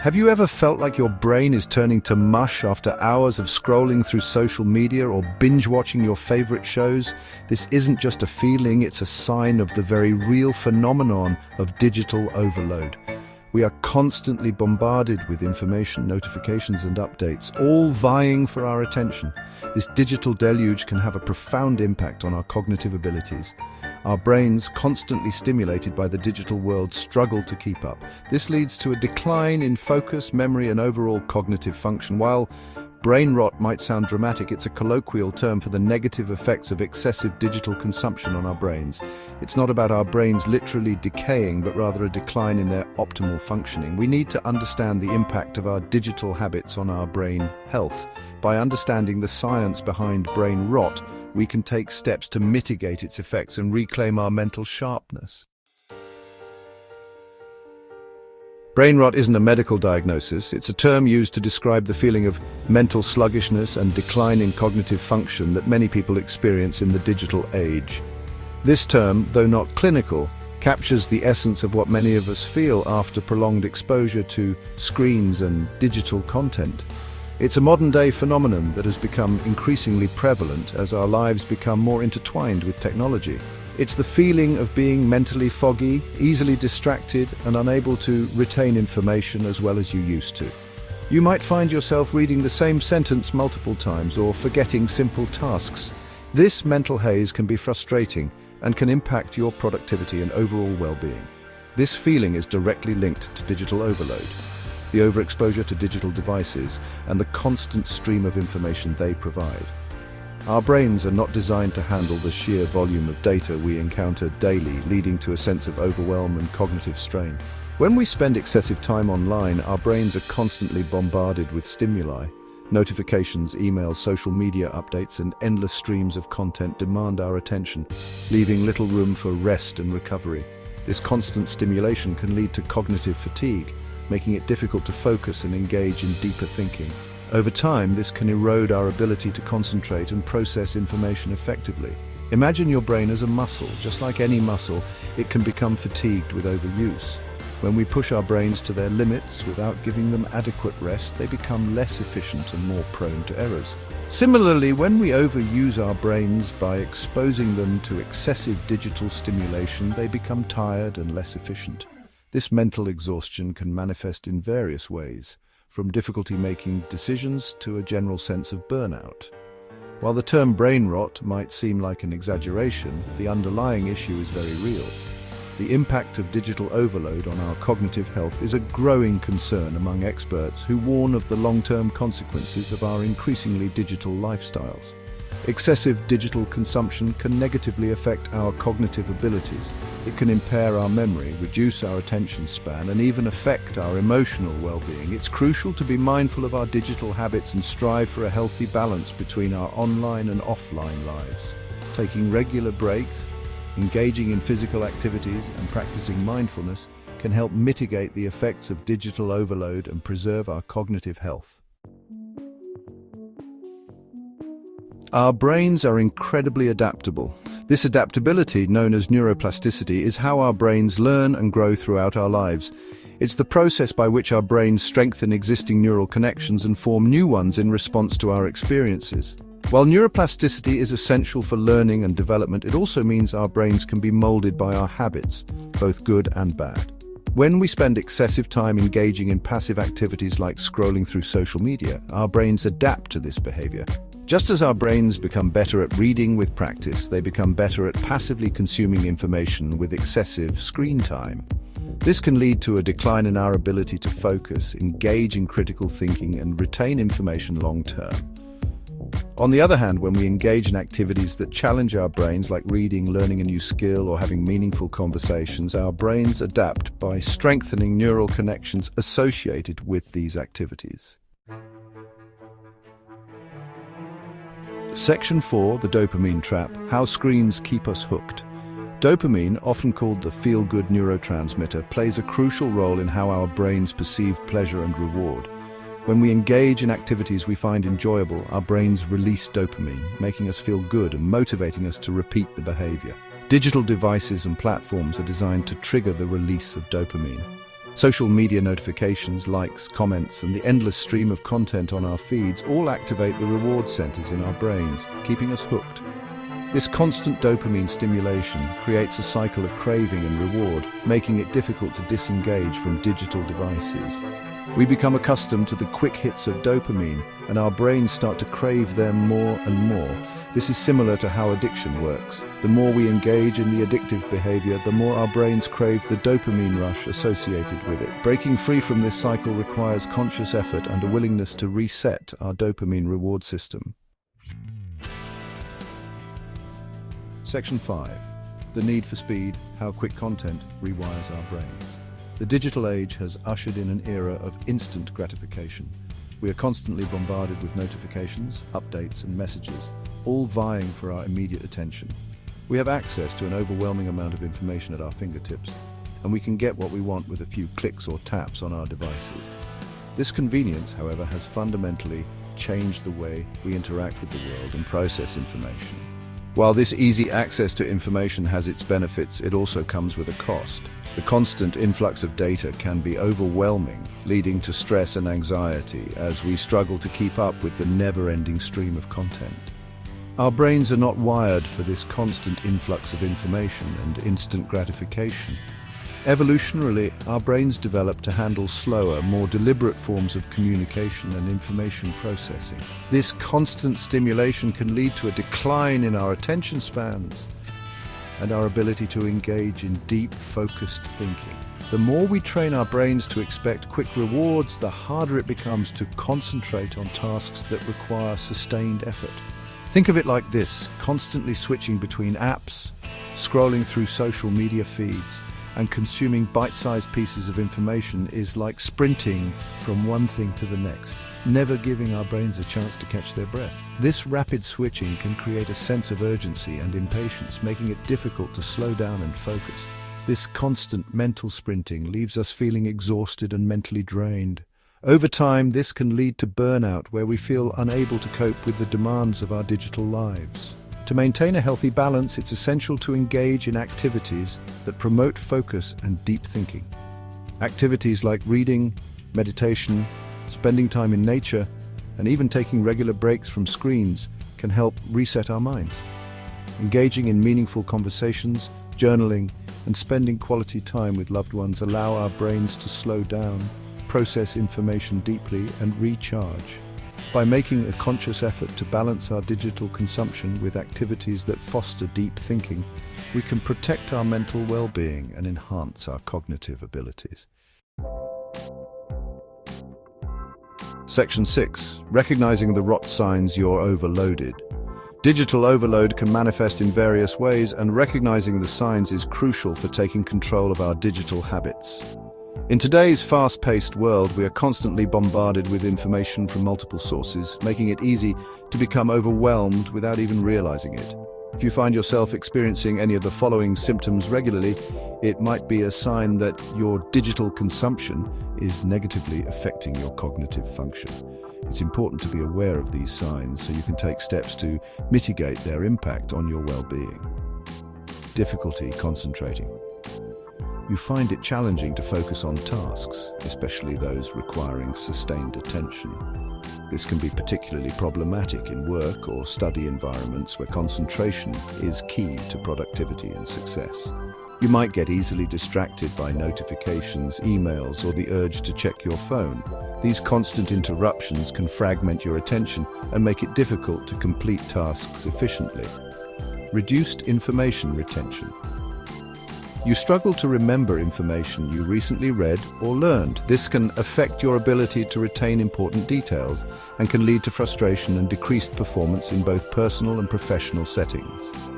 Have you ever felt like your brain is turning to mush after hours of scrolling through social media or binge-watching your favorite shows? This isn't just a feeling, it's a sign of the very real phenomenon of digital overload. We are constantly bombarded with information, notifications, and updates, all vying for our attention. This digital deluge can have a profound impact on our cognitive abilities. Our brains, constantly stimulated by the digital world, struggle to keep up. This leads to a decline in focus, memory, and overall cognitive function. While brain rot might sound dramatic, it's a colloquial term for the negative effects of excessive digital consumption on our brains. It's not about our brains literally decaying, but rather a decline in their optimal functioning. We need to understand the impact of our digital habits on our brain health. By understanding the science behind brain rot, we can take steps to mitigate its effects and reclaim our mental sharpness. Brain rot isn't a medical diagnosis, it's a term used to describe the feeling of mental sluggishness and decline in cognitive function that many people experience in the digital age. This term, though not clinical, captures the essence of what many of us feel after prolonged exposure to screens and digital content. It's a modern-day phenomenon that has become increasingly prevalent as our lives become more intertwined with technology. It's the feeling of being mentally foggy, easily distracted, and unable to retain information as well as you used to. You might find yourself reading the same sentence multiple times or forgetting simple tasks. This mental haze can be frustrating and can impact your productivity and overall well-being. This feeling is directly linked to digital overload, the overexposure to digital devices, and the constant stream of information they provide. Our brains are not designed to handle the sheer volume of data we encounter daily, leading to a sense of overwhelm and cognitive strain. When we spend excessive time online, our brains are constantly bombarded with stimuli. Notifications, emails, social media updates, and endless streams of content demand our attention, leaving little room for rest and recovery. This constant stimulation can lead to cognitive fatigue, making it difficult to focus and engage in deeper thinking. Over time, this can erode our ability to concentrate and process information effectively. Imagine your brain as a muscle. Just like any muscle, it can become fatigued with overuse. When we push our brains to their limits without giving them adequate rest, they become less efficient and more prone to errors. Similarly, when we overuse our brains by exposing them to excessive digital stimulation, they become tired and less efficient. This mental exhaustion can manifest in various ways, from difficulty making decisions to a general sense of burnout. While the term brain rot might seem like an exaggeration, the underlying issue is very real. The impact of digital overload on our cognitive health is a growing concern among experts who warn of the long-term consequences of our increasingly digital lifestyles. Excessive digital consumption can negatively affect our cognitive abilities. It can impair our memory, reduce our attention span, and even affect our emotional well-being. It's crucial to be mindful of our digital habits and strive for a healthy balance between our online and offline lives. Taking regular breaks, engaging in physical activities, and practicing mindfulness can help mitigate the effects of digital overload and preserve our cognitive health. Our brains are incredibly adaptable. This adaptability, known as neuroplasticity, is how our brains learn and grow throughout our lives. It's the process by which our brains strengthen existing neural connections and form new ones in response to our experiences. While neuroplasticity is essential for learning and development, it also means our brains can be molded by our habits, both good and bad. When we spend excessive time engaging in passive activities like scrolling through social media, our brains adapt to this behavior. Just as our brains become better at reading with practice, they become better at passively consuming information with excessive screen time. This can lead to a decline in our ability to focus, engage in critical thinking, and retain information long-term. On the other hand, when we engage in activities that challenge our brains, like reading, learning a new skill, or having meaningful conversations, our brains adapt by strengthening neural connections associated with these activities. Section 4, the dopamine trap, how screens keep us hooked. Dopamine, often called the feel-good neurotransmitter, plays a crucial role in how our brains perceive pleasure and reward. When we engage in activities we find enjoyable, our brains release dopamine, making us feel good and motivating us to repeat the behavior. Digital devices and platforms are designed to trigger the release of dopamine. Social media notifications, likes, comments, and the endless stream of content on our feeds all activate the reward centers in our brains, keeping us hooked. This constant dopamine stimulation creates a cycle of craving and reward, making it difficult to disengage from digital devices. We become accustomed to the quick hits of dopamine, and our brains start to crave them more and more. This is similar to how addiction works. The more we engage in the addictive behavior, the more our brains crave the dopamine rush associated with it. Breaking free from this cycle requires conscious effort and a willingness to reset our dopamine reward system. Section 5. The need for speed, how quick content rewires our brains. The digital age has ushered in an era of instant gratification. We are constantly bombarded with notifications, updates, and messages, all vying for our immediate attention. We have access to an overwhelming amount of information at our fingertips, and we can get what we want with a few clicks or taps on our devices. This convenience, however, has fundamentally changed the way we interact with the world and process information. While this easy access to information has its benefits, it also comes with a cost. The constant influx of data can be overwhelming, leading to stress and anxiety as we struggle to keep up with the never-ending stream of content. Our brains are not wired for this constant influx of information and instant gratification. Evolutionarily, our brains developed to handle slower, more deliberate forms of communication and information processing. This constant stimulation can lead to a decline in our attention spans and our ability to engage in deep, focused thinking. The more we train our brains to expect quick rewards, the harder it becomes to concentrate on tasks that require sustained effort. Think of it like this: constantly switching between apps, scrolling through social media feeds, and consuming bite-sized pieces of information is like sprinting from one thing to the next, never giving our brains a chance to catch their breath. This rapid switching can create a sense of urgency and impatience, making it difficult to slow down and focus. This constant mental sprinting leaves us feeling exhausted and mentally drained. Over time, this can lead to burnout, where we feel unable to cope with the demands of our digital lives. To maintain a healthy balance, it's essential to engage in activities that promote focus and deep thinking. Activities like reading, meditation, spending time in nature, and even taking regular breaks from screens can help reset our minds. Engaging in meaningful conversations, journaling, and spending quality time with loved ones allow our brains to slow down, process information deeply, and recharge. By making a conscious effort to balance our digital consumption with activities that foster deep thinking, we can protect our mental well-being and enhance our cognitive abilities. Section 6. Recognizing the rot signs you're overloaded. Digital overload can manifest in various ways, and recognizing the signs is crucial for taking control of our digital habits. In today's fast-paced world, we are constantly bombarded with information from multiple sources, making it easy to become overwhelmed without even realizing it. If you find yourself experiencing any of the following symptoms regularly, it might be a sign that your digital consumption is negatively affecting your cognitive function. It's important to be aware of these signs so you can take steps to mitigate their impact on your well-being. Difficulty concentrating. You find it challenging to focus on tasks, especially those requiring sustained attention. This can be particularly problematic in work or study environments where concentration is key to productivity and success. You might get easily distracted by notifications, emails, or the urge to check your phone. These constant interruptions can fragment your attention and make it difficult to complete tasks efficiently. Reduced information retention. You struggle to remember information you recently read or learned. This can affect your ability to retain important details and can lead to frustration and decreased performance in both personal and professional settings.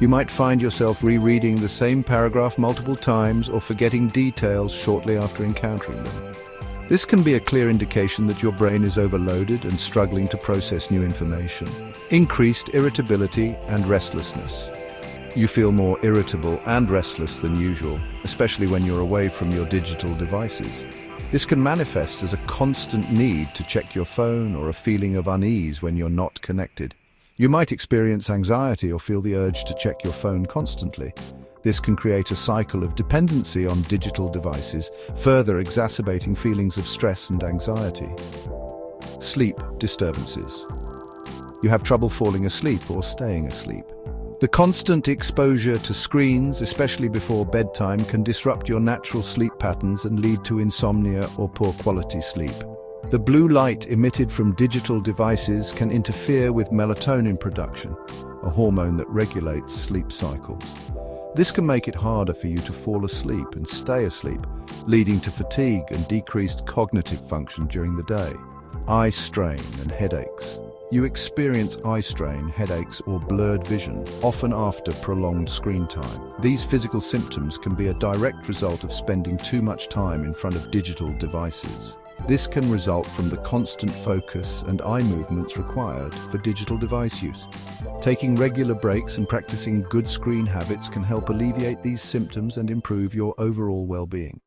You might find yourself rereading the same paragraph multiple times or forgetting details shortly after encountering them. This can be a clear indication that your brain is overloaded and struggling to process new information. Increased irritability and restlessness. You feel more irritable and restless than usual, especially when you're away from your digital devices. This can manifest as a constant need to check your phone or a feeling of unease when you're not connected. You might experience anxiety or feel the urge to check your phone constantly. This can create a cycle of dependency on digital devices, further exacerbating feelings of stress and anxiety. Sleep disturbances. You have trouble falling asleep or staying asleep. The constant exposure to screens, especially before bedtime, can disrupt your natural sleep patterns and lead to insomnia or poor quality sleep. The blue light emitted from digital devices can interfere with melatonin production, a hormone that regulates sleep cycles. This can make it harder for you to fall asleep and stay asleep, leading to fatigue and decreased cognitive function during the day. Eye strain and headaches. You experience eye strain, headaches, or blurred vision, often after prolonged screen time. These physical symptoms can be a direct result of spending too much time in front of digital devices. This can result from the constant focus and eye movements required for digital device use. Taking regular breaks and practicing good screen habits can help alleviate these symptoms and improve your overall well-being.